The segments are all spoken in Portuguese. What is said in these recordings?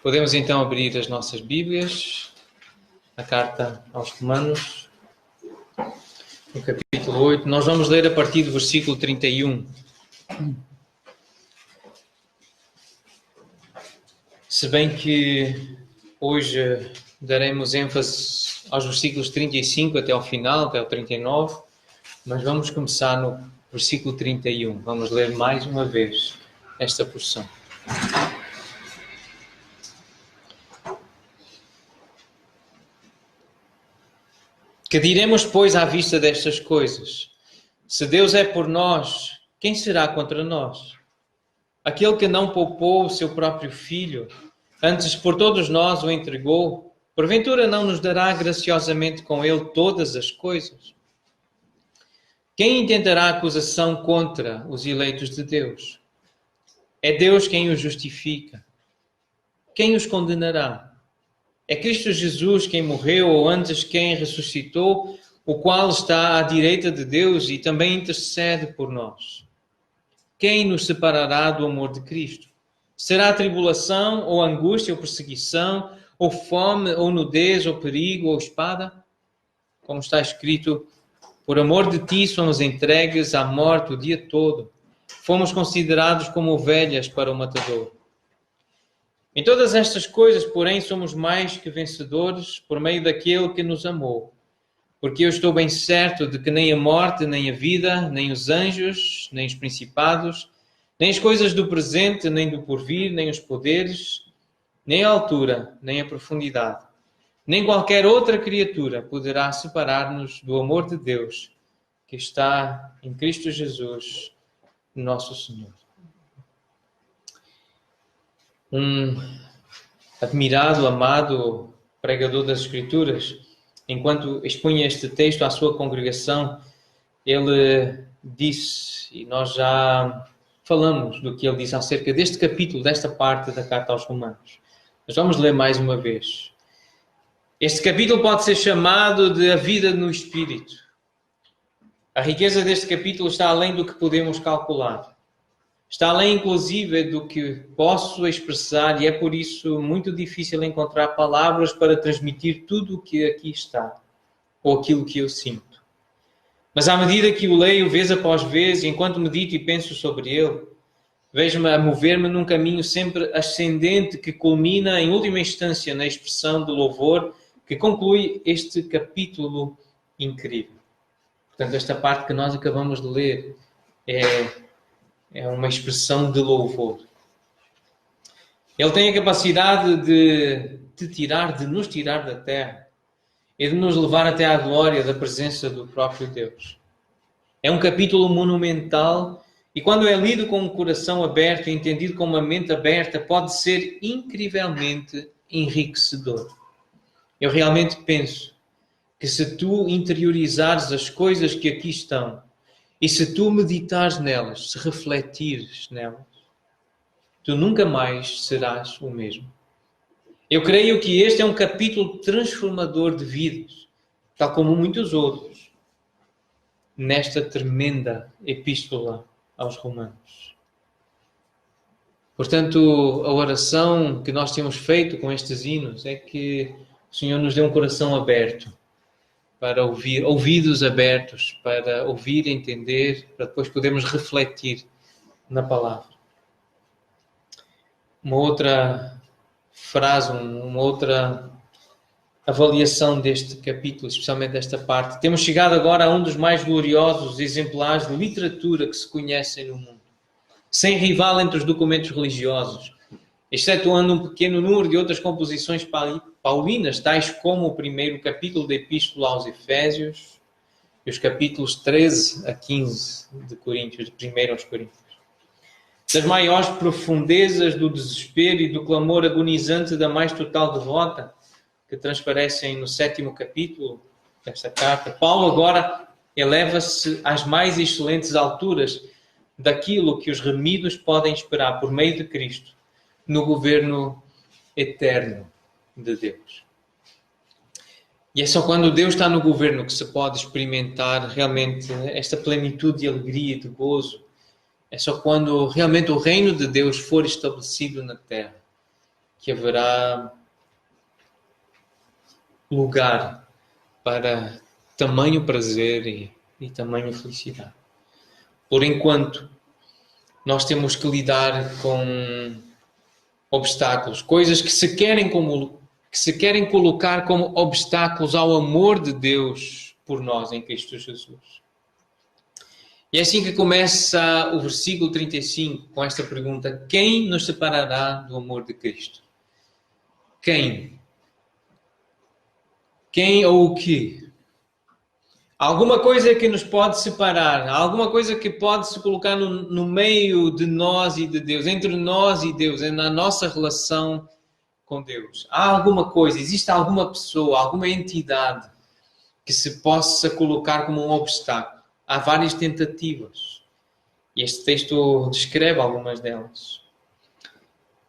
Podemos então abrir as nossas Bíblias, a carta aos Romanos, no capítulo 8. Nós vamos ler a partir do versículo 31. Se bem que hoje daremos ênfase aos versículos 35 até ao final, até ao 39, mas vamos começar no versículo 31. Vamos ler mais uma vez esta porção. Que diremos, pois, à vista destas coisas? Se Deus é por nós, quem será contra nós? Aquele que não poupou o seu próprio Filho, antes por todos nós o entregou, porventura não nos dará graciosamente com ele todas as coisas? Quem intentará acusação contra os eleitos de Deus? É Deus quem os justifica. Quem os condenará? É Cristo Jesus quem morreu, ou antes quem ressuscitou, o qual está à direita de Deus e também intercede por nós. Quem nos separará do amor de Cristo? Será tribulação, ou angústia, ou perseguição, ou fome, ou nudez, ou perigo, ou espada? Como está escrito, por amor de ti somos entregues à morte o dia todo. Fomos considerados como ovelhas para o matador. Em todas estas coisas, porém, somos mais que vencedores por meio daquele que nos amou. Porque eu estou bem certo de que nem a morte, nem a vida, nem os anjos, nem os principados, nem as coisas do presente, nem do porvir, nem os poderes, nem a altura, nem a profundidade, nem qualquer outra criatura poderá separar-nos do amor de Deus que está em Cristo Jesus, nosso Senhor. Um admirado, amado pregador das Escrituras, enquanto expunha este texto à sua congregação, ele disse, e nós já falamos do que ele disse acerca deste capítulo, desta parte da carta aos Romanos. Mas vamos ler mais uma vez. Este capítulo pode ser chamado de a vida no Espírito. A riqueza deste capítulo está além do que podemos calcular. Está além, inclusive, do que posso expressar, e é por isso muito difícil encontrar palavras para transmitir tudo o que aqui está, ou aquilo que eu sinto. Mas à medida que o leio, vez após vez, enquanto medito e penso sobre ele, vejo-me a mover-me num caminho sempre ascendente que culmina, em última instância, na expressão de louvor que conclui este capítulo incrível. Portanto, esta parte que nós acabamos de ler é uma expressão de louvor. Ele tem a capacidade de nos tirar da terra e de nos levar até à glória da presença do próprio Deus. É um capítulo monumental e quando é lido com um coração aberto e entendido com uma mente aberta, pode ser incrivelmente enriquecedor. Eu realmente penso que se tu interiorizares as coisas que aqui estão, e se tu meditares nelas, se refletires nelas, tu nunca mais serás o mesmo. Eu creio que este é um capítulo transformador de vidas, tal como muitos outros, nesta tremenda epístola aos Romanos. Portanto, a oração que nós temos feito com estes hinos é que o Senhor nos dê um coração aberto, para ouvir, ouvidos abertos, para ouvir, entender, para depois podermos refletir na palavra. Uma outra frase, uma outra avaliação deste capítulo, especialmente desta parte. Temos chegado agora a um dos mais gloriosos exemplares de literatura que se conhecem no mundo. Sem rival entre os documentos religiosos, excetuando um pequeno número de outras composições paulinas, tais como o primeiro capítulo da Epístola aos Efésios e os capítulos 13 a 15 de Coríntios, de 1 aos Coríntios. Das maiores profundezas do desespero e do clamor agonizante da mais total derrota, que transparecem no 7º capítulo desta carta, Paulo agora eleva-se às mais excelentes alturas daquilo que os remidos podem esperar por meio de Cristo no governo eterno de Deus. E é só quando Deus está no governo que se pode experimentar realmente esta plenitude de alegria e de gozo. É só quando realmente o reino de Deus for estabelecido na terra que haverá lugar para tamanho prazer e tamanho felicidade. Por enquanto, nós temos que lidar com obstáculos, coisas que se querem colocar como obstáculos ao amor de Deus por nós em Cristo Jesus. E é assim que começa o versículo 35, com esta pergunta: quem nos separará do amor de Cristo? Quem? Quem ou o que? Alguma coisa que nos pode separar, alguma coisa que pode se colocar no meio de nós e de Deus, entre nós e Deus, na nossa relação com Deus. Há alguma coisa, existe alguma pessoa, alguma entidade que se possa colocar como um obstáculo. Há várias tentativas. E este texto descreve algumas delas.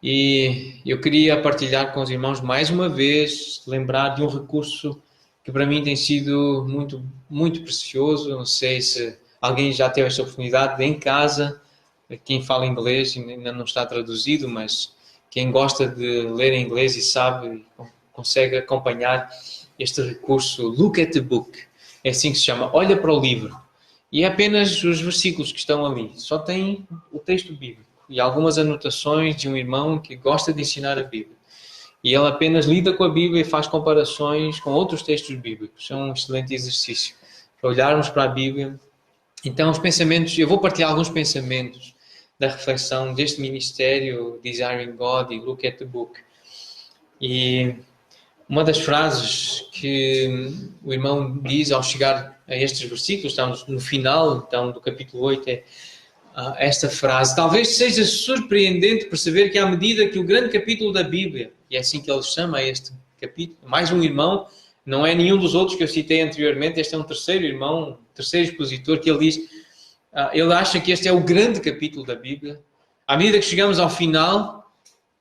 E eu queria partilhar com os irmãos mais uma vez, lembrar de um recurso que para mim tem sido muito, muito precioso. Não sei se alguém já teve esta oportunidade em casa. Quem fala inglês ainda não está traduzido, mas quem gosta de ler em inglês e sabe, consegue acompanhar este recurso Look at the Book. É assim que se chama, olha para o livro. E é apenas os versículos que estão ali. Só tem o texto bíblico e algumas anotações de um irmão que gosta de ensinar a Bíblia. E ele apenas lida com a Bíblia e faz comparações com outros textos bíblicos. É um excelente exercício para olharmos para a Bíblia. Então, os pensamentos, eu vou partilhar alguns pensamentos da reflexão deste ministério, Desiring God e Look at the Book. E uma das frases que o irmão diz ao chegar a estes versículos, estamos no final então, do capítulo 8, é esta frase: talvez seja surpreendente perceber que à medida que o grande capítulo da Bíblia, e é assim que ele chama este capítulo, mais um irmão, não é nenhum dos outros que eu citei anteriormente, este é um terceiro irmão, um terceiro expositor, que ele diz, ele acha que este é o grande capítulo da Bíblia. À medida que chegamos ao final,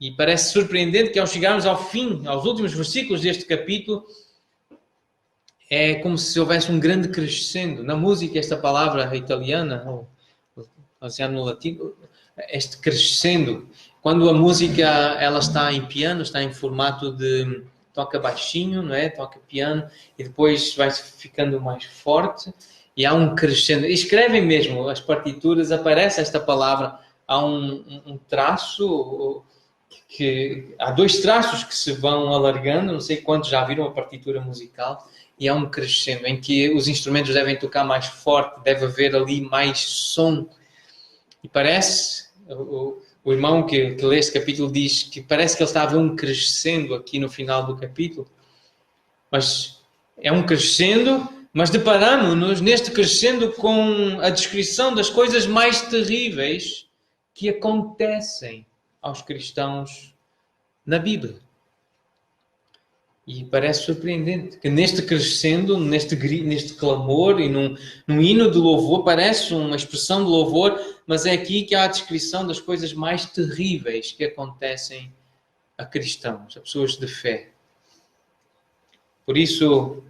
e parece surpreendente que ao chegarmos ao fim, aos últimos versículos deste capítulo, é como se houvesse um grande crescendo. Na música, esta palavra italiana, ou no latim, este crescendo, quando a música ela está em piano, está em formato de toca baixinho, não é? Toca piano e depois vai ficando mais forte e há um crescendo. Escrevem mesmo as partituras, aparece esta palavra, há um traço, que há dois traços que se vão alargando, não sei quantos já viram a partitura musical, e há um crescendo em que os instrumentos devem tocar mais forte, deve haver ali mais som. E parece, o irmão que lê este capítulo diz que parece que ele está a ver um crescendo aqui no final do capítulo. Mas é um crescendo, mas deparamos-nos neste crescendo com a descrição das coisas mais terríveis que acontecem aos cristãos na Bíblia. E parece surpreendente que neste crescendo, neste clamor e num hino de louvor, parece uma expressão de louvor, mas é aqui que há a descrição das coisas mais terríveis que acontecem a cristãos, a pessoas de fé. Por isso,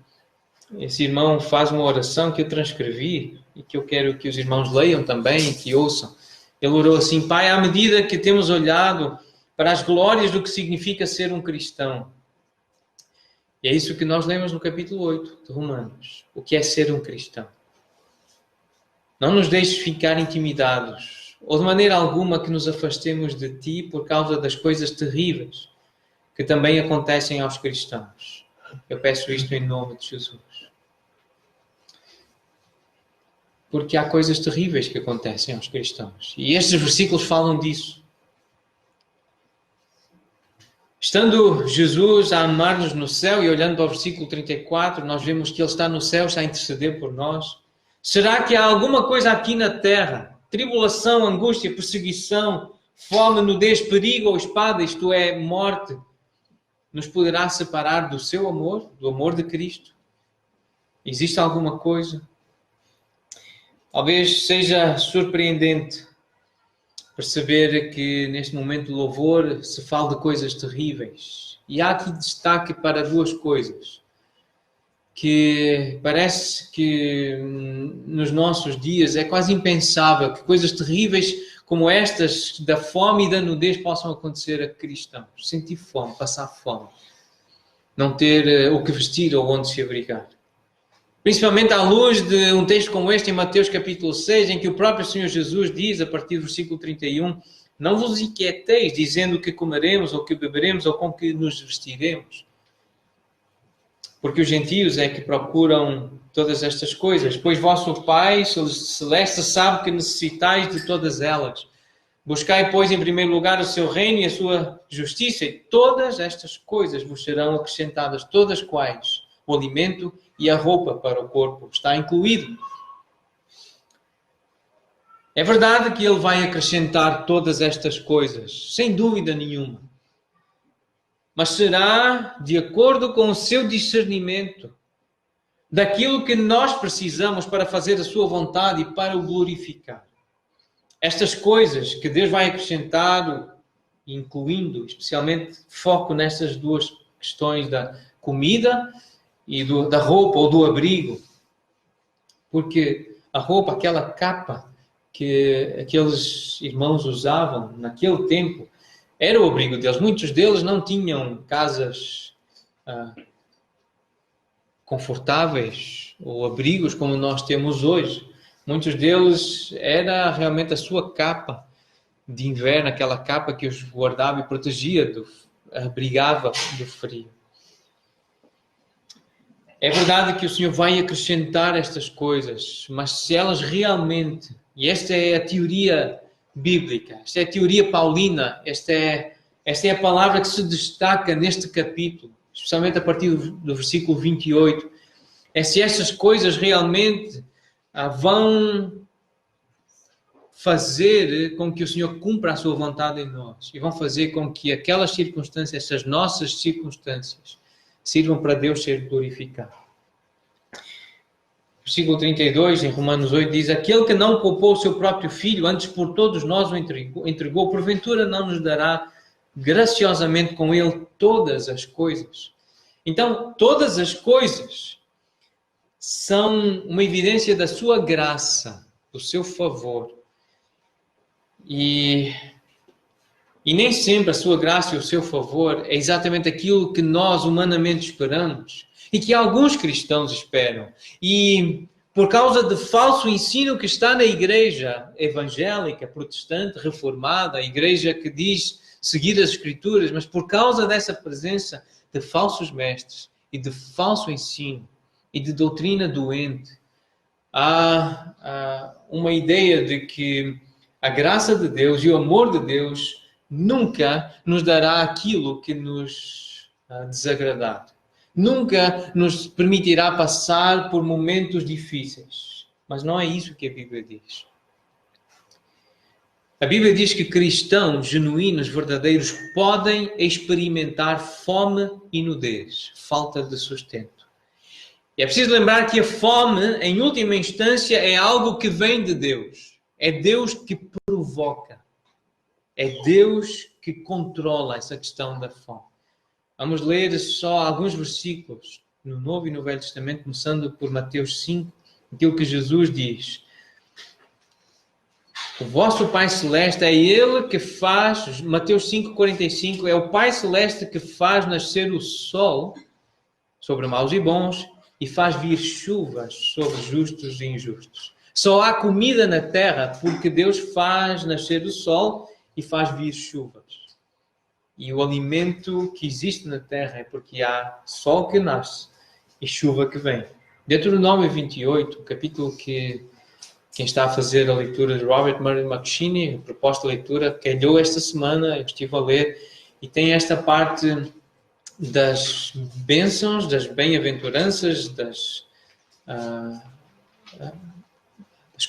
esse irmão faz uma oração que eu transcrevi e que eu quero que os irmãos leiam também e que ouçam. Ele orou assim: Pai, à medida que temos olhado para as glórias do que significa ser um cristão, e é isso que nós lemos no capítulo 8 de Romanos. O que é ser um cristão? Não nos deixes ficar intimidados, ou de maneira alguma que nos afastemos de Ti por causa das coisas terríveis que também acontecem aos cristãos. Eu peço isto em nome de Jesus. Porque há coisas terríveis que acontecem aos cristãos. E estes versículos falam disso. Estando Jesus a amar-nos no céu, e olhando para o versículo 34, nós vemos que Ele está no céu, está a interceder por nós. Será que há alguma coisa aqui na terra, tribulação, angústia, perseguição, fome, nudez, perigo ou espada, isto é, morte, nos poderá separar do seu amor, do amor de Cristo? Existe alguma coisa? Talvez seja surpreendente perceber que neste momento de louvor se fala de coisas terríveis. E há aqui destaque para duas coisas. que parece que nos nossos dias é quase impensável que coisas terríveis como estas da fome e da nudez possam acontecer a cristãos. Sentir fome, passar fome, não ter o que vestir ou onde se abrigar. Principalmente à luz de um texto como este em Mateus capítulo 6, em que o próprio Senhor Jesus diz, a partir do versículo 31, não vos inquieteis dizendo o que comeremos, ou que beberemos, ou com que nos vestiremos. Porque os gentios é que procuram todas estas coisas, pois vosso Pai Celeste sabe que necessitais de todas elas. Buscai, pois, em primeiro lugar o seu reino e a sua justiça, e todas estas coisas vos serão acrescentadas, todas quais o alimento e a roupa para o corpo está incluído. É verdade que Ele vai acrescentar todas estas coisas, sem dúvida nenhuma. Mas será de acordo com o seu discernimento daquilo que nós precisamos para fazer a sua vontade e para o glorificar. Estas coisas que Deus vai acrescentar, incluindo especialmente foco nestas duas questões da comida e da roupa ou do abrigo. Porque a roupa, aquela capa que aqueles irmãos usavam naquele tempo, era o abrigo deles. Muitos deles não tinham casas confortáveis ou abrigos como nós temos hoje. Muitos deles era realmente a sua capa de inverno, aquela capa que os guardava e protegia, abrigava do frio. É verdade que o Senhor vai acrescentar estas coisas, mas se elas realmente, e esta é a teoria bíblica, esta é a teoria paulina, esta é a palavra que se destaca neste capítulo, especialmente a partir do versículo 28, é se estas coisas realmente vão fazer com que o Senhor cumpra a sua vontade em nós e vão fazer com que aquelas circunstâncias, essas nossas circunstâncias, sirvam para Deus ser glorificado. Versículo 32, em Romanos 8, diz: aquele que não poupou o seu próprio filho, antes por todos nós o entregou, porventura não nos dará graciosamente com ele todas as coisas. Então, todas as coisas são uma evidência da sua graça, do seu favor. E nem sempre a sua graça e o seu favor é exatamente aquilo que nós humanamente esperamos e que alguns cristãos esperam. E por causa do falso ensino que está na igreja evangélica, protestante, reformada, a igreja que diz seguir as Escrituras, mas por causa dessa presença de falsos mestres e de falso ensino e de doutrina doente, há uma ideia de que a graça de Deus e o amor de Deus nunca nos dará aquilo que nos desagradar. Nunca nos permitirá passar por momentos difíceis. Mas não é isso que a Bíblia diz. A Bíblia diz que cristãos genuínos, verdadeiros, podem experimentar fome e nudez, falta de sustento. E é preciso lembrar que a fome, em última instância, é algo que vem de Deus. É Deus que provoca. É Deus que controla essa questão da fome. Vamos ler só alguns versículos no Novo e no Velho Testamento, começando por Mateus 5, aquilo que Jesus diz. O vosso Pai Celeste é Ele que faz, Mateus 5,45, é o Pai Celeste que faz nascer o sol sobre maus e bons e faz vir chuvas sobre justos e injustos. Só há comida na terra porque Deus faz nascer o sol e faz vir chuvas. E o alimento que existe na terra é porque há sol que nasce e chuva que vem. Deuteronômio 28, o capítulo que quem está a fazer a leitura de Robert Murray McCheyne, a proposta de leitura, calhou esta semana, eu estive a ler, e tem esta parte das bênçãos, das bem-aventuranças, das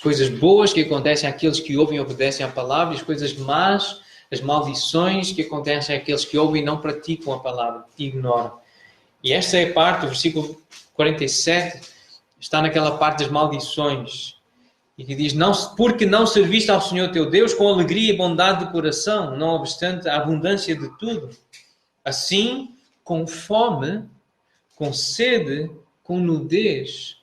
coisas boas que acontecem àqueles que ouvem e obedecem à palavra, e as coisas más, as maldições que acontecem àqueles que ouvem e não praticam a palavra, que ignoram. E esta é a parte, o versículo 47, está naquela parte das maldições, e que diz, porque não serviste ao Senhor teu Deus com alegria e bondade de coração, não obstante a abundância de tudo. Assim, com fome, com sede com nudez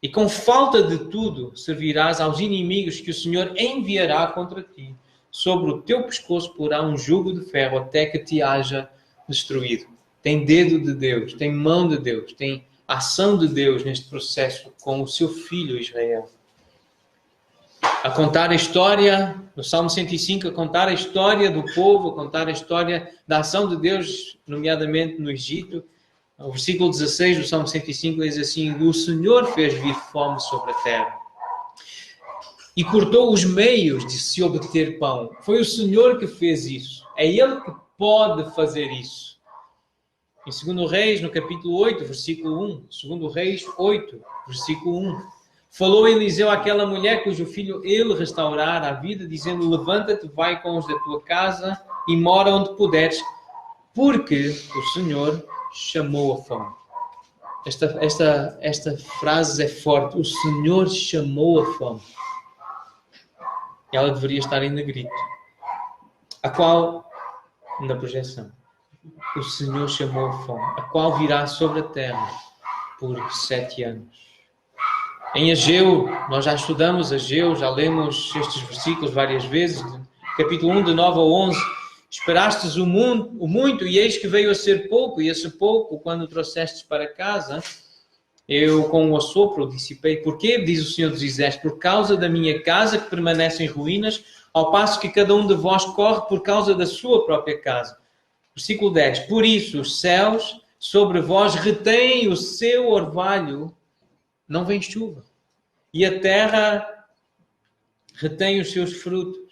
e com falta de tudo servirás aos inimigos que o Senhor enviará contra ti. Sobre o teu pescoço porá um jugo de ferro até que te haja destruído. Tem dedo de Deus, tem mão de Deus, tem ação de Deus neste processo com o seu filho Israel. A contar a história, no Salmo 105, a contar a história do povo, a contar a história da ação de Deus, nomeadamente no Egito. O versículo 16 do Salmo 105 diz assim: o Senhor fez vir fome sobre a terra e cortou os meios de se obter pão. Foi o Senhor que fez isso. É Ele que pode fazer isso. Em 2 Reis, no capítulo 8, versículo 1. 2 Reis 8, versículo 1. Falou Eliseu àquela mulher cujo filho ele restaurara a vida, dizendo: levanta-te, vai com os da tua casa e mora onde puderes, porque o Senhor chamou a fome. Esta frase é forte. O Senhor chamou a fome. Ela deveria estar em negrito. A qual, na projeção, o Senhor chamou a fome, a qual virá sobre a terra por 7 anos. Em Ageu, nós já estudamos Ageu, já lemos estes versículos várias vezes, capítulo 1, de 9 a 11. Esperastes o muito, e eis que veio a ser pouco, e esse pouco, quando trouxestes para casa, eu com o assopro dissipei. Porquê? Diz o Senhor dos Exércitos: por causa da minha casa que permanece em ruínas, ao passo que cada um de vós corre por causa da sua própria casa. Versículo 10. Por isso os céus sobre vós retêm o seu orvalho, não vem chuva, e a terra retém os seus frutos.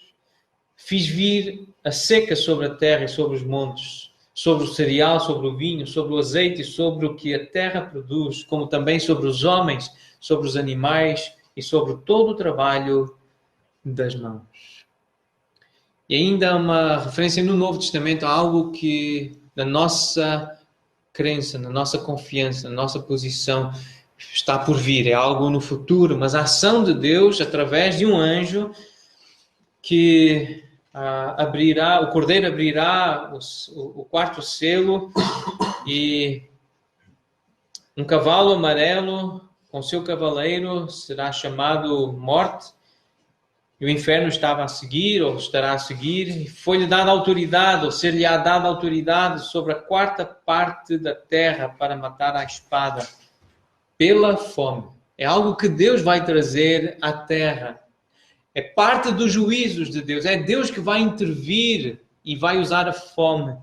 Fiz vir a seca sobre a terra e sobre os montes, sobre o cereal, sobre o vinho, sobre o azeite e sobre o que a terra produz, como também sobre os homens, sobre os animais e sobre todo o trabalho das mãos. E ainda uma referência no Novo Testamento a algo que na nossa crença, na nossa confiança, na nossa posição está por vir, é algo no futuro, mas a ação de Deus através de um anjo que o cordeiro abrirá o quarto selo e um cavalo amarelo com seu cavaleiro será chamado Morte, e o inferno estava a seguir, ou estará a seguir, e foi-lhe dada autoridade, ou ser-lhe-á dada autoridade sobre a quarta parte da terra para matar à espada pela fome. É algo que Deus vai trazer à terra. É parte dos juízos de Deus. É Deus que vai intervir e vai usar a fome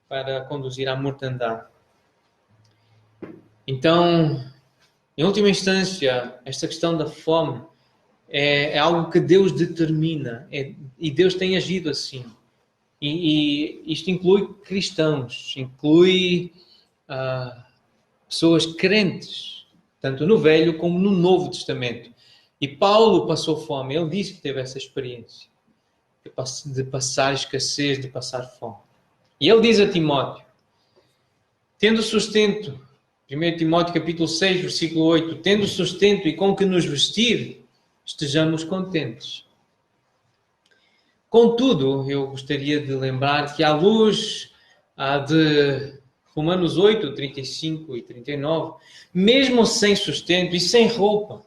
para conduzir à mortandade. Então, em última instância, esta questão da fome é algo que Deus determina. E Deus tem agido assim. E isto inclui cristãos, inclui pessoas crentes, tanto no Velho como no Novo Testamento. E Paulo passou fome. Ele disse que teve essa experiência de passar escassez, de passar fome. E ele diz a Timóteo, tendo sustento, 1 Timóteo capítulo 6, versículo 8, tendo sustento e com que nos vestir, estejamos contentes. Contudo, eu gostaria de lembrar que à luz de Romanos 8, 35 e 39, mesmo sem sustento e sem roupa,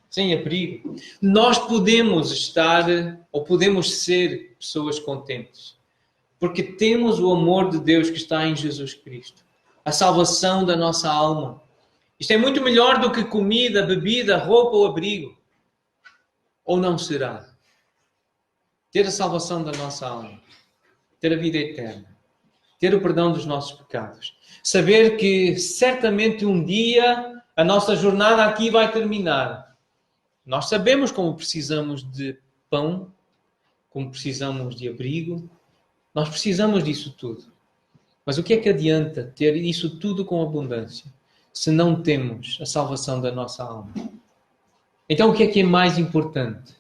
sem abrigo, nós podemos estar ou podemos ser pessoas contentes. Porque temos o amor de Deus que está em Jesus Cristo. A salvação da nossa alma. Isto é muito melhor do que comida, bebida, roupa ou abrigo. Ou não será? Ter a salvação da nossa alma. Ter a vida eterna. Ter o perdão dos nossos pecados. Saber que certamente um dia a nossa jornada aqui vai terminar. Nós sabemos como precisamos de pão, como precisamos de abrigo. Nós precisamos disso tudo. Mas o que é que adianta ter isso tudo com abundância se não temos a salvação da nossa alma? Então o que é mais importante?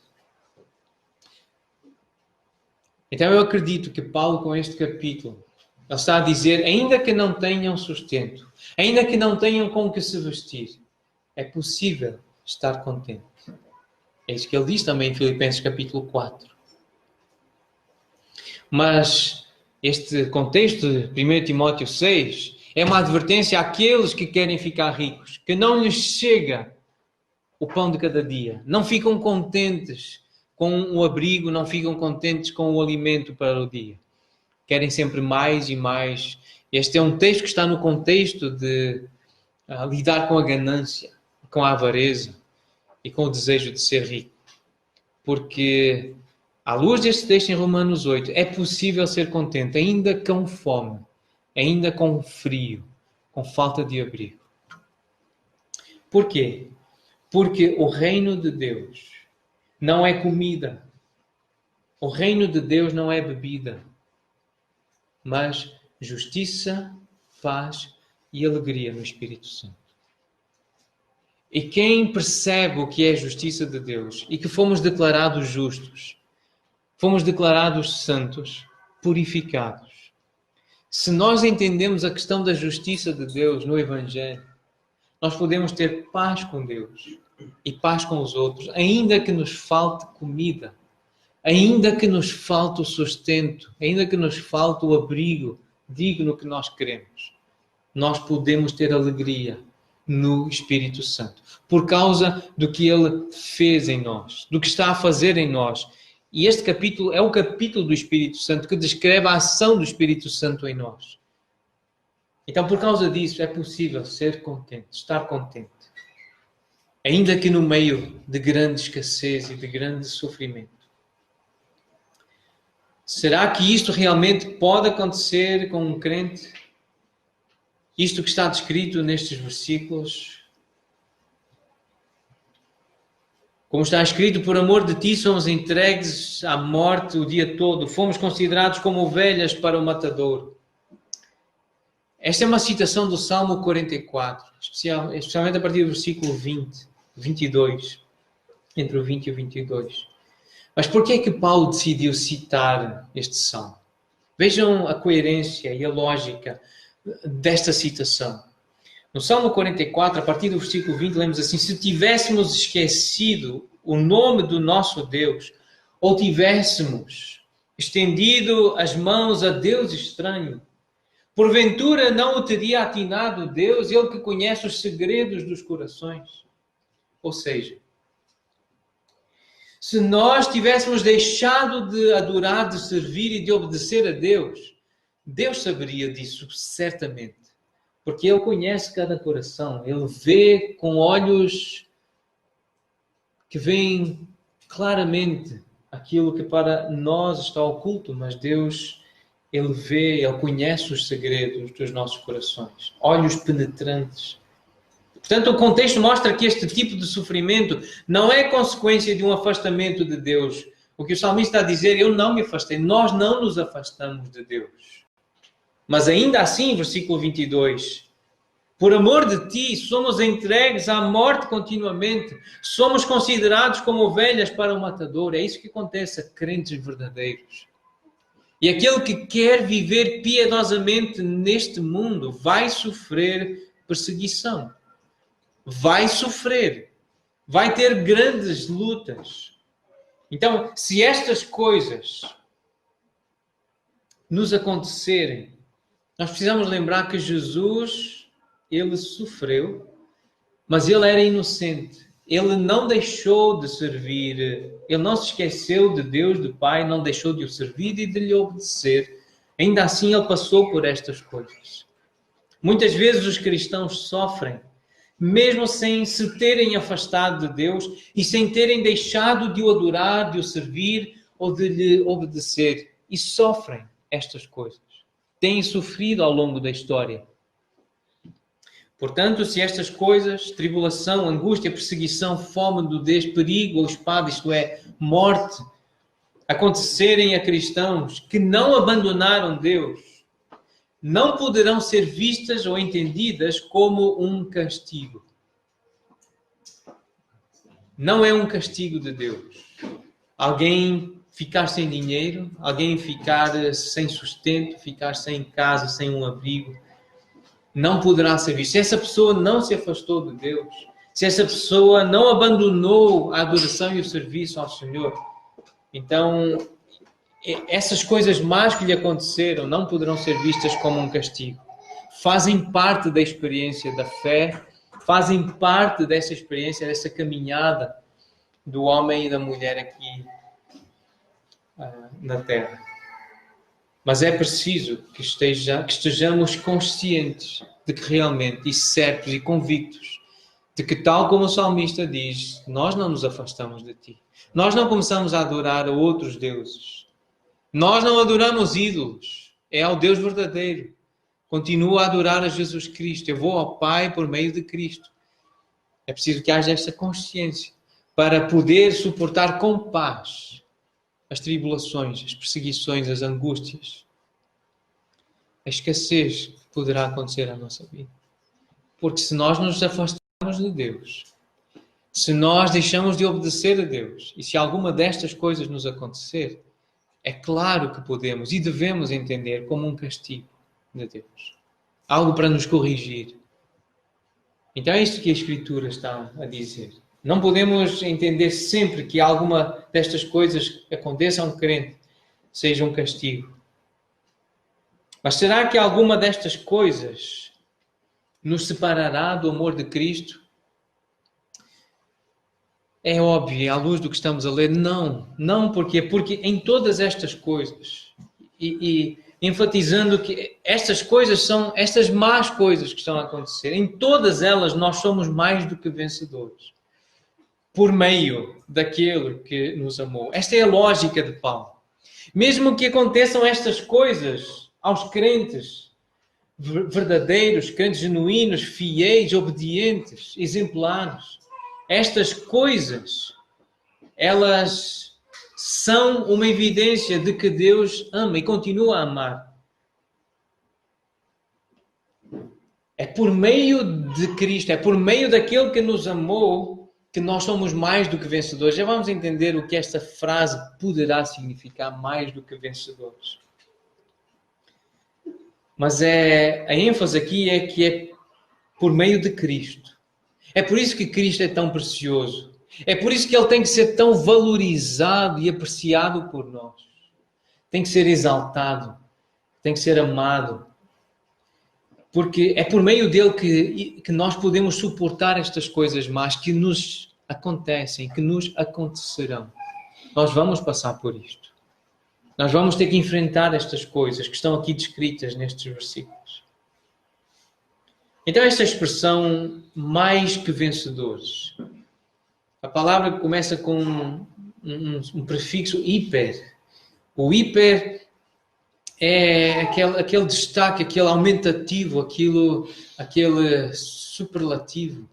Então eu acredito que Paulo, com este capítulo, ele está a dizer, ainda que não tenham sustento, ainda que não tenham com que se vestir, é possível estar contente. É isso que ele diz também em Filipenses capítulo 4. Mas este contexto de 1 Timóteo 6 É uma advertência àqueles que querem ficar ricos, que não lhes chega o pão de cada dia. Não ficam contentes com o abrigo, não ficam contentes com o alimento para o dia. Querem sempre mais e mais. Este é um texto que está no contexto de lidar com a ganância, com a avareza e com o desejo de ser rico. Porque, à luz deste texto em Romanos 8, é possível ser contente, ainda com fome, ainda com frio, com falta de abrigo. Porquê? Porque o reino de Deus não é comida. O reino de Deus não é bebida. Mas justiça, paz e alegria no Espírito Santo. E quem percebe o que é a justiça de Deus e que fomos declarados justos, fomos declarados santos, purificados. Se nós entendemos a questão da justiça de Deus no Evangelho, nós podemos ter paz com Deus e paz com os outros, ainda que nos falte comida, ainda que nos falte o sustento, ainda que nos falte o abrigo digno que nós queremos. Nós podemos ter alegria no Espírito Santo, por causa do que Ele fez em nós, do que está a fazer em nós. E este capítulo é o capítulo do Espírito Santo que descreve a ação do Espírito Santo em nós. Então, por causa disso, é possível ser contente, estar contente, ainda que no meio de grande escassez e de grande sofrimento. Será que isto realmente pode acontecer com um crente? Isto que está descrito nestes versículos? Como está escrito, por amor de ti somos entregues à morte o dia todo. Fomos considerados como ovelhas para o matadouro. Esta é uma citação do Salmo 44, especialmente a partir do versículo 20, 22, entre o 20 e o 22. Mas por que é que Paulo decidiu citar este salmo? Vejam a coerência e a lógica desta citação. No Salmo 44, a partir do versículo 20, lemos assim: se tivéssemos esquecido o nome do nosso Deus, ou tivéssemos estendido as mãos a Deus estranho, porventura não o teria atinado Deus, Ele que conhece os segredos dos corações? Ou seja, se nós tivéssemos deixado de adorar, de servir e de obedecer a Deus, Deus saberia disso, certamente. Porque Ele conhece cada coração. Ele vê com olhos que veem claramente aquilo que para nós está oculto. Mas Deus, Ele vê, Ele conhece os segredos dos nossos corações. Olhos penetrantes. Portanto, o contexto mostra que este tipo de sofrimento não é consequência de um afastamento de Deus. O que o salmista está a dizer, eu não me afastei, nós não nos afastamos de Deus. Mas ainda assim, versículo 22, por amor de ti, somos entregues à morte continuamente, somos considerados como ovelhas para o matador. É isso que acontece a crentes verdadeiros. E aquele que quer viver piedosamente neste mundo vai sofrer perseguição. Vai sofrer, vai ter grandes lutas. Então, se estas coisas nos acontecerem, nós precisamos lembrar que Jesus, Ele sofreu, mas Ele era inocente. Ele não deixou de servir, Ele não se esqueceu de Deus, do Pai, não deixou de o servir e de lhe obedecer. Ainda assim, Ele passou por estas coisas. Muitas vezes os cristãos sofrem, mesmo sem se terem afastado de Deus e sem terem deixado de o adorar, de o servir ou de lhe obedecer. E sofrem estas coisas. Têm sofrido ao longo da história. Portanto, se estas coisas, tribulação, angústia, perseguição, fome, nudez, perigo ou espada, isto é, morte, acontecerem a cristãos que não abandonaram Deus, não poderão ser vistas ou entendidas como um castigo. Não é um castigo de Deus. Alguém ficar sem dinheiro, alguém ficar sem sustento, ficar sem casa, sem um abrigo, não poderá ser visto. Se essa pessoa não se afastou de Deus, se essa pessoa não abandonou a adoração e o serviço ao Senhor, então essas coisas más que lhe aconteceram não poderão ser vistas como um castigo. fazem parte da experiência da fé, fazem parte dessa experiência, dessa caminhada do homem e da mulher aqui na Terra. Mas é preciso que estejamos conscientes de que realmente, e certos e convictos, de que tal como o salmista diz, nós não nos afastamos de ti. Nós não começamos a adorar a outros deuses. Nós não adoramos ídolos. É ao Deus verdadeiro. Continuo a adorar a Jesus Cristo. Eu vou ao Pai por meio de Cristo. É preciso que haja esta consciência para poder suportar com paz as tribulações, as perseguições, as angústias, a escassez que poderá acontecer à nossa vida. Porque se nós nos afastamos de Deus, se nós deixamos de obedecer a Deus, e se alguma destas coisas nos acontecer, é claro que podemos e devemos entender como um castigo de Deus. Algo para nos corrigir. Então é isto que a Escritura está a dizer. Não podemos entender sempre que alguma destas coisas aconteça a um crente, seja um castigo. Mas será que alguma destas coisas nos separará do amor de Cristo? É óbvio, à luz do que estamos a ler, não. Não porquê? Porque em todas estas coisas, e enfatizando que estas coisas são estas más coisas que estão a acontecer, em todas elas nós somos mais do que vencedores. Por meio daquele que nos amou. Esta é a lógica de Paulo. Mesmo que aconteçam estas coisas aos crentes verdadeiros, crentes genuínos, fiéis, obedientes, exemplares, estas coisas, elas são uma evidência de que Deus ama e continua a amar. É por meio de Cristo, é por meio daquele que nos amou, que nós somos mais do que vencedores. Já vamos entender o que esta frase poderá significar, mais do que vencedores. Mas a ênfase aqui é que é por meio de Cristo. É por isso que Cristo é tão precioso. É por isso que Ele tem que ser tão valorizado e apreciado por nós. Tem que ser exaltado. Tem que ser amado. Porque é por meio dele que nós podemos suportar estas coisas más que nos acontecem, que nos acontecerão. Nós vamos passar por isto. Nós vamos ter que enfrentar estas coisas que estão aqui descritas nestes versículos. Então esta expressão, mais que vencedores, a palavra começa com um prefixo hiper. O hiper é aquele destaque, aquele aumentativo, aquele superlativo.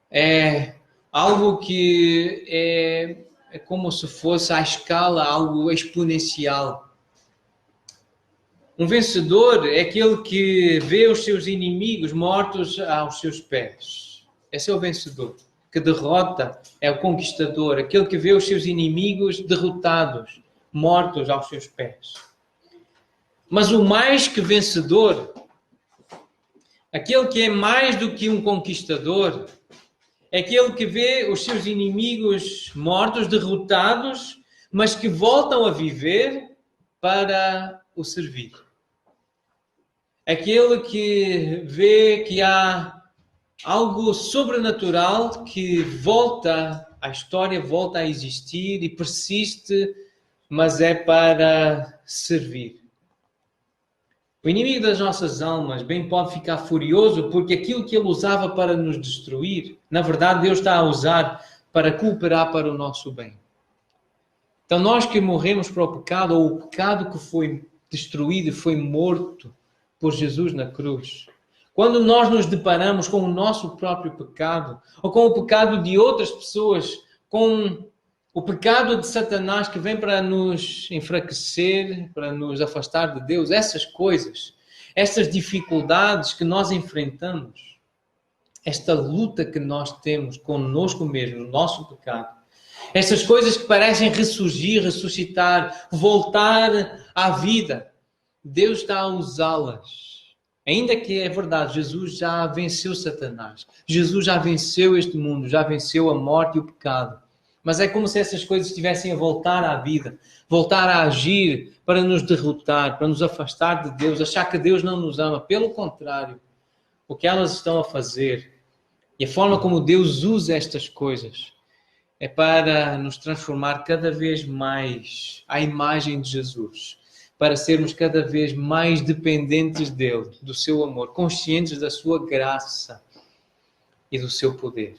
É algo que é como se fosse à escala algo exponencial. Um vencedor é aquele que vê os seus inimigos mortos aos seus pés. Esse é o vencedor. Que derrota é o conquistador, aquele que vê os seus inimigos derrotados, mortos aos seus pés. Mas o mais que vencedor, aquele que é mais do que um conquistador, é aquele que vê os seus inimigos mortos, derrotados, mas que voltam a viver para o servir. Aquele que vê que há algo sobrenatural que volta à história, volta a existir e persiste, mas é para servir. O inimigo das nossas almas bem pode ficar furioso porque aquilo que ele usava para nos destruir, na verdade Deus está a usar para cooperar para o nosso bem. Então nós que morremos para o pecado, ou o pecado que foi destruído e foi morto por Jesus na cruz, quando nós nos deparamos com o nosso próprio pecado, ou com o pecado de outras pessoas, com o pecado de Satanás que vem para nos enfraquecer, para nos afastar de Deus, essas coisas, essas dificuldades que nós enfrentamos, esta luta que nós temos conosco mesmo, no nosso pecado, essas coisas que parecem ressurgir, ressuscitar, voltar à vida, Deus está a usá-las. Ainda que é verdade, Jesus já venceu Satanás, Jesus já venceu este mundo, já venceu a morte e o pecado. Mas é como se essas coisas estivessem a voltar à vida, voltar a agir para nos derrotar, para nos afastar de Deus, achar que Deus não nos ama. Pelo contrário, o que elas estão a fazer e a forma como Deus usa estas coisas é para nos transformar cada vez mais à imagem de Jesus, para sermos cada vez mais dependentes dele, do seu amor, conscientes da sua graça e do seu poder.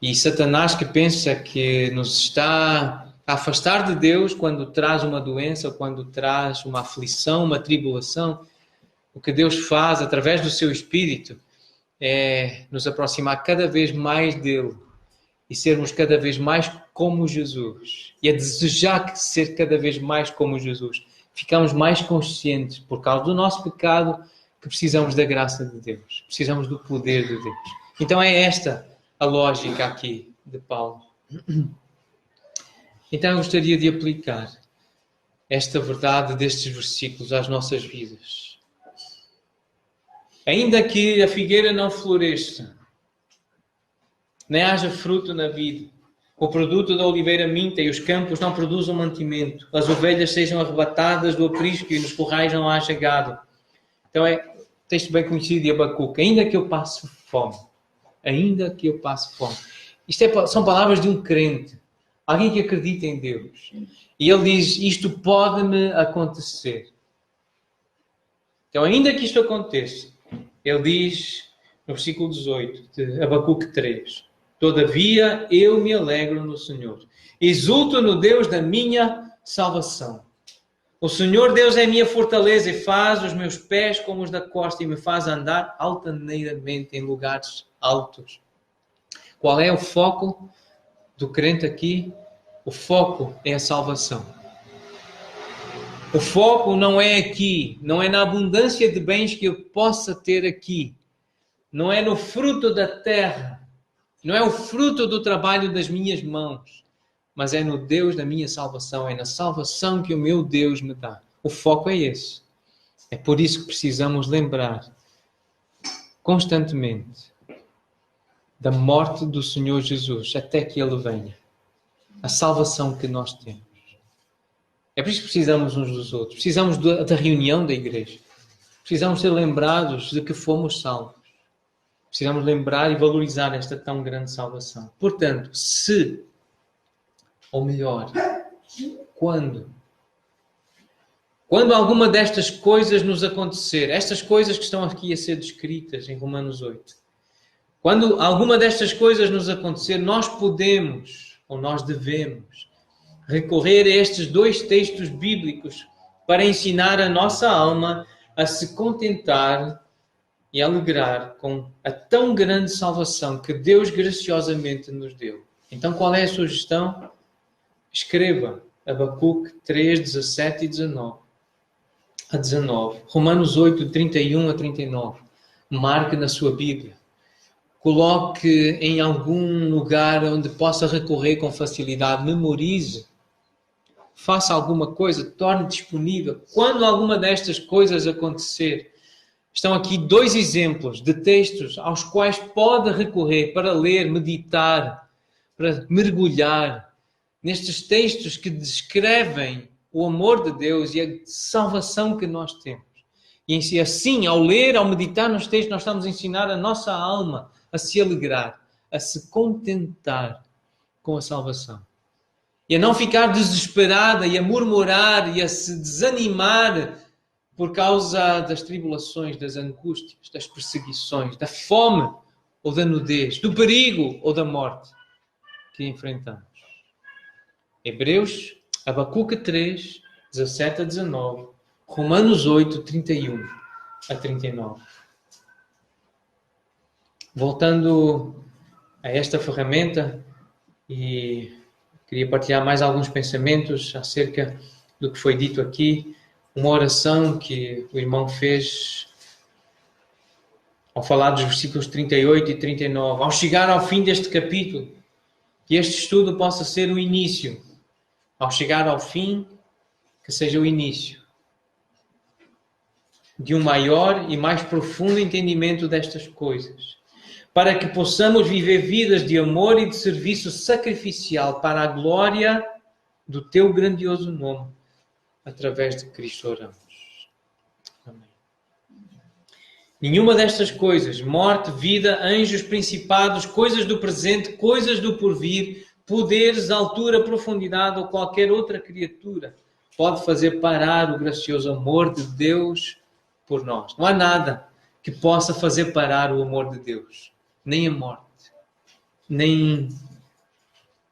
E Satanás, que pensa que nos está a afastar de Deus quando traz uma doença, quando traz uma aflição, uma tribulação, o que Deus faz através do seu Espírito é nos aproximar cada vez mais dele e sermos cada vez mais como Jesus. E a desejar ser cada vez mais como Jesus. Ficamos mais conscientes, por causa do nosso pecado, que precisamos da graça de Deus. Precisamos do poder de Deus. Então é esta a lógica aqui de Paulo. Então eu gostaria de aplicar esta verdade destes versículos às nossas vidas. Ainda que a figueira não floresça, nem haja fruto na vida, o produto da oliveira minta e os campos não produzam mantimento, as ovelhas sejam arrebatadas do aprisco e nos currais não haja gado. Então é um texto bem conhecido de Abacuque. Ainda que eu passe fome, ainda que eu passe fome. Isto são palavras de um crente, alguém que acredita em Deus. E ele diz, isto pode-me acontecer. Então, ainda que isto aconteça, ele diz no versículo 18 de Abacuque 3, todavia eu me alegro no Senhor, exulto no Deus da minha salvação. O Senhor Deus é a minha fortaleza e faz os meus pés como os da costa e me faz andar altaneiramente em lugares altos. Qual é o foco do crente aqui? O foco é a salvação. O foco não é aqui, não é na abundância de bens que eu possa ter aqui, não é no fruto da terra, não é o fruto do trabalho das minhas mãos, mas é no Deus da minha salvação, é na salvação que o meu Deus me dá. O foco é esse. É por isso que precisamos lembrar constantemente da morte do Senhor Jesus até que Ele venha. A salvação que nós temos. É por isso que precisamos uns dos outros. Precisamos da reunião da igreja. Precisamos ser lembrados de que fomos salvos. Precisamos lembrar e valorizar esta tão grande salvação. Portanto, se, ou melhor, quando alguma destas coisas nos acontecer, estas coisas que estão aqui a ser descritas em Romanos 8, quando alguma destas coisas nos acontecer, nós podemos, ou nós devemos, recorrer a estes dois textos bíblicos para ensinar a nossa alma a se contentar e alegrar com a tão grande salvação que Deus graciosamente nos deu. Então, qual é a sugestão? Escreva Abacuque 3, 17 e 19 a 19. Romanos 8, 31 a 39. Marque na sua Bíblia. Coloque em algum lugar onde possa recorrer com facilidade. Memorize. Faça alguma coisa. Torne disponível. Quando alguma destas coisas acontecer, estão aqui dois exemplos de textos aos quais pode recorrer para ler, meditar, para mergulhar nestes textos que descrevem o amor de Deus e a salvação que nós temos. E assim, ao ler, ao meditar nos textos, nós estamos a ensinar a nossa alma a se alegrar, a se contentar com a salvação. E a não ficar desesperada e a murmurar e a se desanimar por causa das tribulações, das angústias, das perseguições, da fome ou da nudez, do perigo ou da morte que enfrentamos. Hebreus, Abacuque 3, 17 a 19, Romanos 8, 31 a 39. Voltando a esta ferramenta, e queria partilhar mais alguns pensamentos acerca do que foi dito aqui, uma oração que o irmão fez ao falar dos versículos 38 e 39. Ao chegar ao fim deste capítulo, que este estudo possa ser o início. Ao chegar ao fim, que seja o início de um maior e mais profundo entendimento destas coisas. para que possamos viver vidas de amor e de serviço sacrificial para a glória do teu grandioso nome, através de Cristo oramos. Amém. Nenhuma destas coisas, morte, vida, anjos, principados, coisas do presente, coisas do porvir, poderes, altura, profundidade ou qualquer outra criatura, pode fazer parar o gracioso amor de Deus por nós. Não há nada que possa fazer parar o amor de Deus. Nem a morte, nem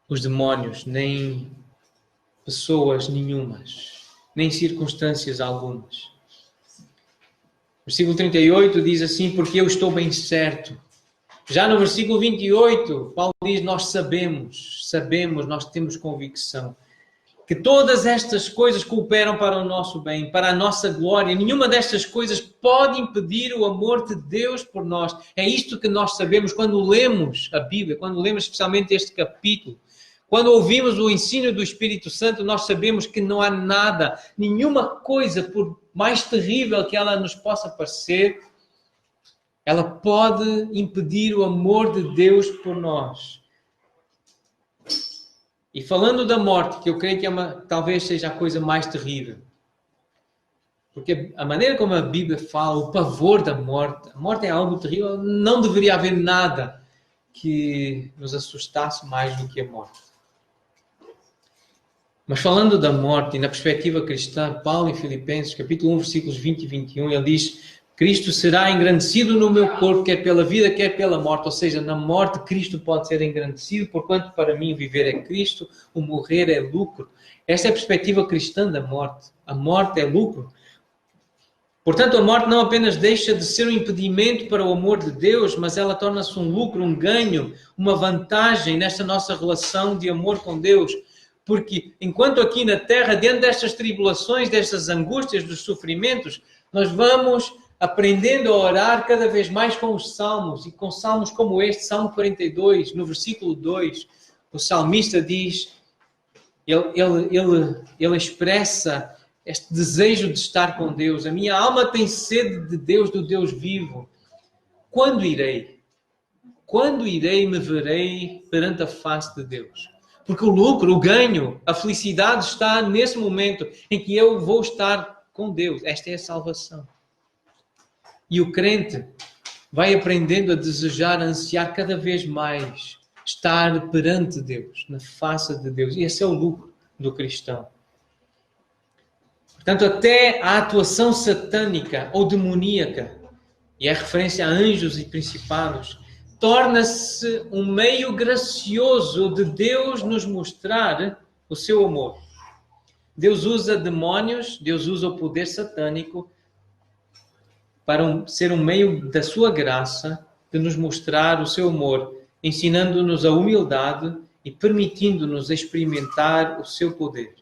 os demónios, nem pessoas nenhumas, nem circunstâncias algumas. Versículo 38 diz assim: porque eu estou bem certo. Já no versículo 28, Paulo diz: nós sabemos, nós temos convicção que todas estas coisas cooperam para o nosso bem, para a nossa glória. Nenhuma destas coisas pode impedir o amor de Deus por nós. É isto que nós sabemos quando lemos a Bíblia, quando lemos especialmente este capítulo. Quando ouvimos o ensino do Espírito Santo, nós sabemos que não há nada, nenhuma coisa, por mais terrível que ela nos possa parecer, ela pode impedir o amor de Deus por nós. E falando da morte, que eu creio que talvez seja a coisa mais terrível. Porque a maneira como a Bíblia fala, o pavor da morte, a morte é algo terrível, não deveria haver nada que nos assustasse mais do que a morte. Mas falando da morte, e na perspectiva cristã, Paulo em Filipenses, capítulo 1, versículos 20 e 21, ele diz: Cristo será engrandecido no meu corpo, quer pela vida, quer pela morte. Ou seja, na morte Cristo pode ser engrandecido, porquanto para mim viver é Cristo, o morrer é lucro. Esta é a perspectiva cristã da morte. A morte é lucro. Portanto, a morte não apenas deixa de ser um impedimento para o amor de Deus, mas ela torna-se um lucro, um ganho, uma vantagem nesta nossa relação de amor com Deus. Porque enquanto aqui na terra, diante destas tribulações, destas angústias, dos sofrimentos, nós vamos aprendendo a orar cada vez mais com os salmos, e com salmos como este, Salmo 42, no versículo 2, o salmista diz, ele expressa este desejo de estar com Deus. A minha alma tem sede de Deus, do Deus vivo. Quando irei? Quando irei me verei perante a face de Deus? Porque o lucro, o ganho, a felicidade está nesse momento em que eu vou estar com Deus. Esta é a salvação. E o crente vai aprendendo a desejar, a ansiar cada vez mais estar perante Deus, na face de Deus. E esse é o lucro do cristão. Portanto, até a atuação satânica ou demoníaca, e é referência a anjos e principados, torna-se um meio gracioso de Deus nos mostrar o seu amor. Deus usa demónios, Deus usa o poder satânico para ser um meio da sua graça de nos mostrar o seu amor, ensinando-nos a humildade e permitindo-nos experimentar o seu poder.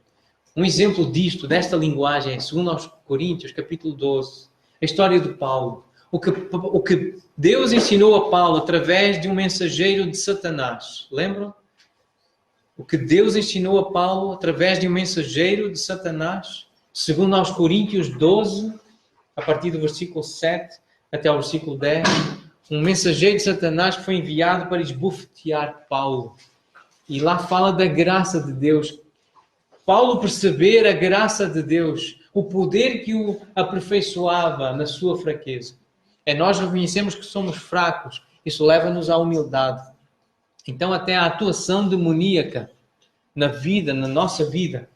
Um exemplo disto, desta linguagem, é 2 Coríntios, capítulo 12, a história de Paulo. O que Deus ensinou a Paulo através de um mensageiro de Satanás. Lembram? O que Deus ensinou a Paulo através de um mensageiro de Satanás. 2 Coríntios 12, a partir do versículo 7 até ao versículo 10. Um mensageiro de Satanás que foi enviado para esbofetear Paulo. E lá fala da graça de Deus. Paulo perceber a graça de Deus, o poder que o aperfeiçoava na sua fraqueza. Nós reconhecemos que somos fracos. Isso leva-nos à humildade. Então, até a atuação demoníaca na vida, na nossa vida,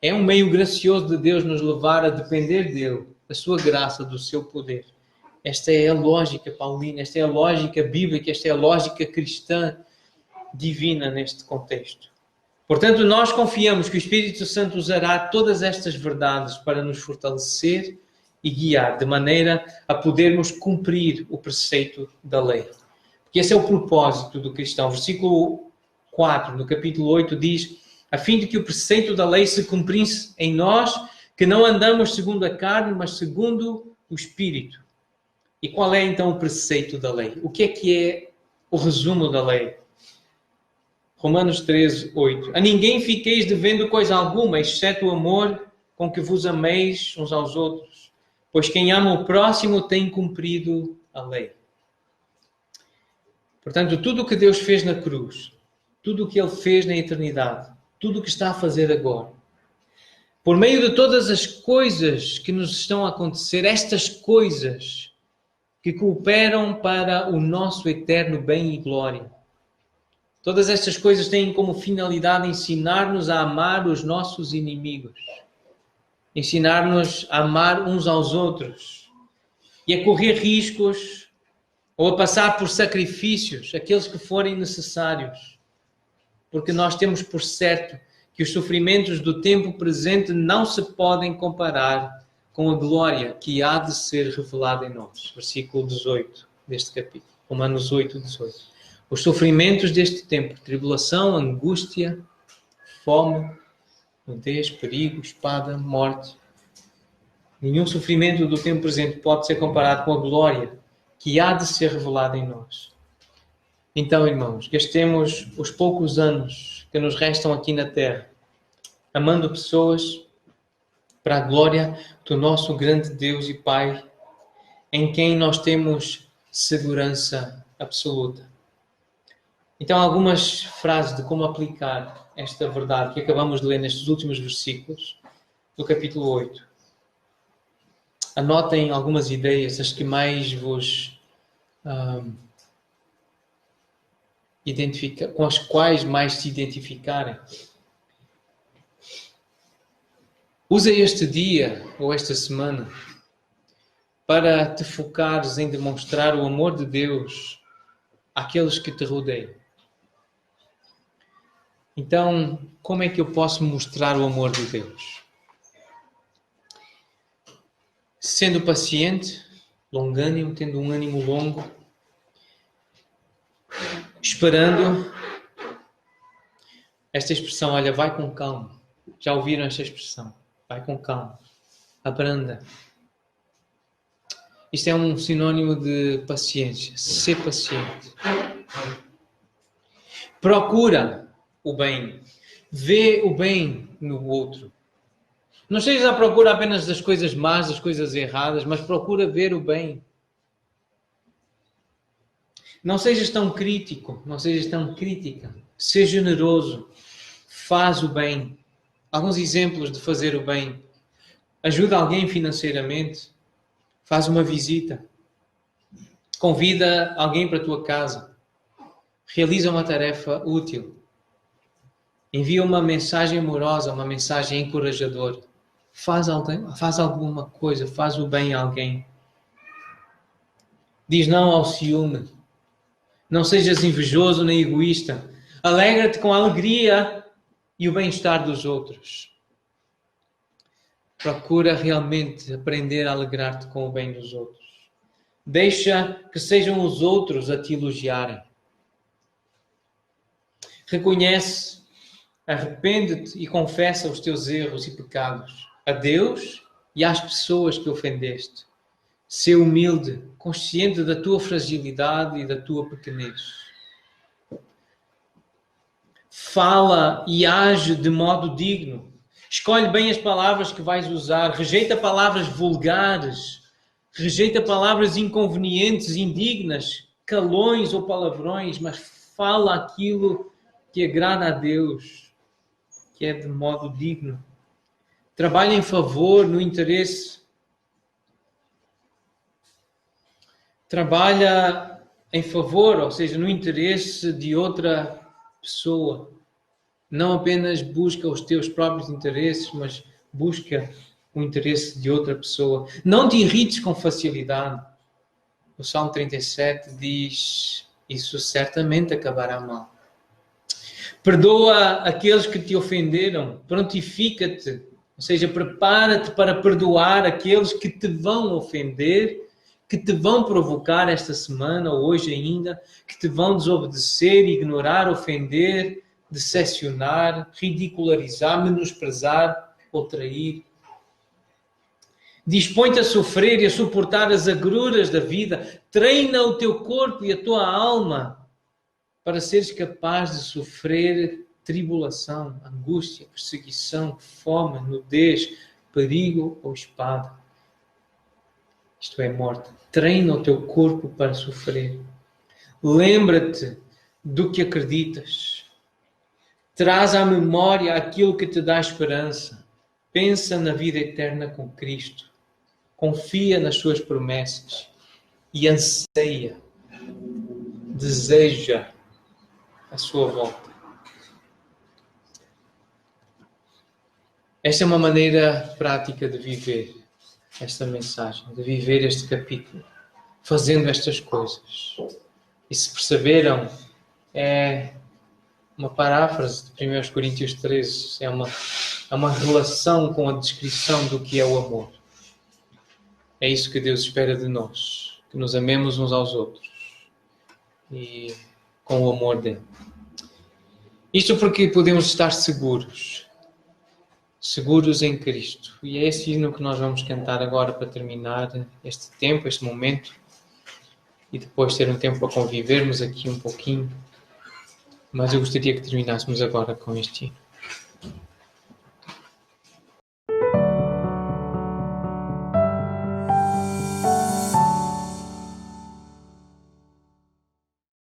é um meio gracioso de Deus nos levar a depender dele, da sua graça, do seu poder. Esta é a lógica paulina, esta é a lógica bíblica, esta é a lógica cristã divina neste contexto. Portanto, nós confiamos que o Espírito Santo usará todas estas verdades para nos fortalecer e guiar, de maneira a podermos cumprir o preceito da lei. Porque esse é o propósito do cristão. Versículo 4, no capítulo 8, diz: a fim de que o preceito da lei se cumprisse em nós, que não andamos segundo a carne, mas segundo o Espírito. E qual é então o preceito da lei? O que é o resumo da lei? Romanos 13, 8. A ninguém fiqueis devendo coisa alguma, exceto o amor com que vos ameis uns aos outros. Pois quem ama o próximo tem cumprido a lei. Portanto, tudo o que Deus fez na cruz, tudo o que Ele fez na eternidade, tudo o que está a fazer agora, por meio de todas as coisas que nos estão a acontecer, estas coisas que cooperam para o nosso eterno bem e glória. Todas estas coisas têm como finalidade ensinar-nos a amar os nossos inimigos, ensinar-nos a amar uns aos outros e a correr riscos ou a passar por sacrifícios, aqueles que forem necessários, porque nós temos por certo que os sofrimentos do tempo presente não se podem comparar com a glória que há de ser revelada em nós. Versículo 18 deste capítulo, Romanos 8, 18. Os sofrimentos deste tempo, tribulação, angústia, fome, nudez, perigo, espada, morte. Nenhum sofrimento do tempo presente pode ser comparado com a glória que há de ser revelada em nós. Então, irmãos, gastemos os poucos anos que nos restam aqui na terra, amando pessoas para a glória do nosso grande Deus e Pai, em quem nós temos segurança absoluta. Então, algumas frases de como aplicar esta verdade que acabamos de ler nestes últimos versículos do capítulo 8. Anotem algumas ideias, as que mais vos com as quais mais se identificarem. Usa este dia ou esta semana para te focares em demonstrar o amor de Deus àqueles que te rodeiam. Então, como é que eu posso mostrar o amor de Deus? Sendo paciente, longânimo, tendo um ânimo longo, esperando. Esta expressão, olha, vai com calma. Já ouviram esta expressão? Vai com calma. Abranda. Isto é um sinónimo de paciência. Ser paciente. Procura o bem. Vê o bem no outro. Não estejas à procura apenas das coisas más, das coisas erradas, mas procura ver o bem. Não sejas tão crítico, não sejas tão crítica. Seja generoso. Faz o bem. Alguns exemplos de fazer o bem. Ajuda alguém financeiramente. Faz uma visita. Convida alguém para a tua casa. Realiza uma tarefa útil. Envia uma mensagem amorosa, uma mensagem encorajadora. Faz alguma coisa, faz o bem a alguém. Diz não ao ciúme. Não sejas invejoso nem egoísta. Alegra-te com a alegria e o bem-estar dos outros. Procura realmente aprender a alegrar-te com o bem dos outros. Deixa que sejam os outros a te elogiarem. Reconhece, arrepende-te e confessa os teus erros e pecados a Deus e às pessoas que ofendeste. Sê humilde, consciente da tua fragilidade e da tua pequenez. Fala e age de modo digno. Escolhe bem as palavras que vais usar. Rejeita palavras vulgares. Rejeita palavras inconvenientes, indignas, calões ou palavrões, mas fala aquilo que agrada a Deus, que é de modo digno. Trabalha em favor, no interesse. Trabalha em favor, ou seja, no interesse de outra pessoa. Não apenas busca os teus próprios interesses, mas busca o interesse de outra pessoa. Não te irrites com facilidade. O Salmo 37 diz: isso certamente acabará mal. Perdoa aqueles que te ofenderam. Prontifica-te. Ou seja, prepara-te para perdoar aqueles que te vão ofender, que te vão provocar esta semana ou hoje ainda, que te vão desobedecer, ignorar, ofender, decepcionar, ridicularizar, menosprezar ou trair. Dispõe-te a sofrer e a suportar as agruras da vida. Treina o teu corpo e a tua alma para seres capaz de sofrer tribulação, angústia, perseguição, fome, nudez, perigo ou espada. Isto é, morte. Treina o teu corpo para sofrer. Lembra-te do que acreditas. Traz à memória aquilo que te dá esperança. Pensa na vida eterna com Cristo. Confia nas suas promessas e anseia, deseja a sua volta. Esta é uma maneira prática de viver esta mensagem, de viver este capítulo, fazendo estas coisas. E se perceberam, é uma paráfrase de 1 Coríntios 13, é uma relação com a descrição do que é o amor. É isso que Deus espera de nós, que nos amemos uns aos outros e com o amor dele. Isto porque podemos estar seguros em Cristo. E é esse hino que nós vamos cantar agora para terminar este tempo, este momento, e depois ter um tempo para convivermos aqui um pouquinho. Mas eu gostaria que terminássemos agora com este hino.